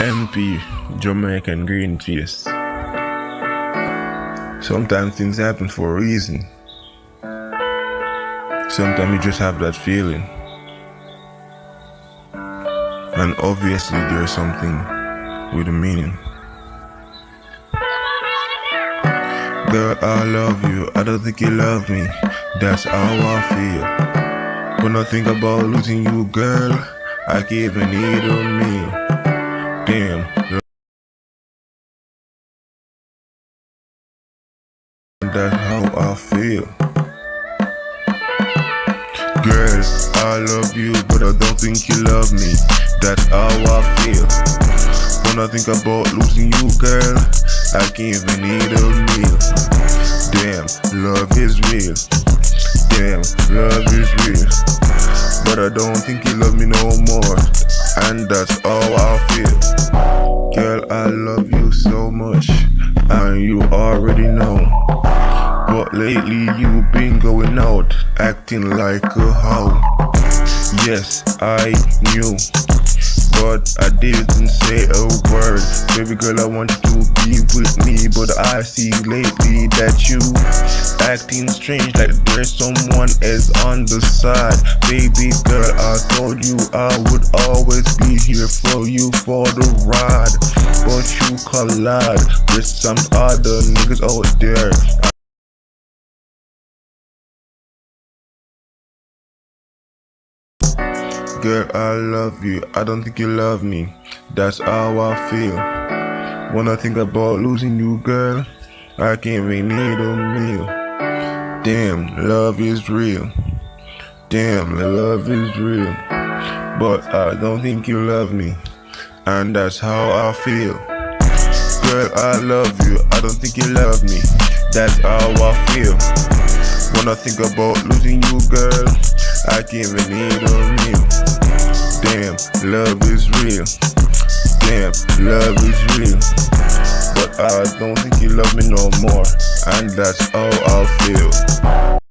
MP, Jamaican, Greenface. Sometimes things happen for a reason. Sometimes you just have that feeling. And obviously there's something with a meaning. Girl, I love you, I don't think you love me. That's how I feel. When I think about losing you, girl, I can't even eat a meal. Damn, that's how I feel. Girl, I love you, but I don't think you love me. That's how I feel. When I think about losing you, girl, I can't even eat a meal. Damn, love is real. Damn, love is real. But I don't think you love me no more. And that's how I feel. Girl, I love you so much, and you already know. But lately you've been going out, acting like a hoe. Yes, I knew, but I didn't say a word. Baby girl, I want you to be with me, but I see lately that you acting strange, like there's someone else on the side. Baby girl, I told you I would always be here for you for the ride, but you collide with some other niggas out there. Girl, I love you, I don't think you love me. That's how I feel. When I think about losing you, girl, I can't even eat a meal. Damn, love is real. Damn, love is real. But I don't think you love me, and that's how I feel. Girl, I love you, I don't think you love me. That's how I feel. When I think about losing you, girl, I can't even eat a meal. Damn, love is real. Damn, love is real. But I don't think you love me no more, and that's how I feel.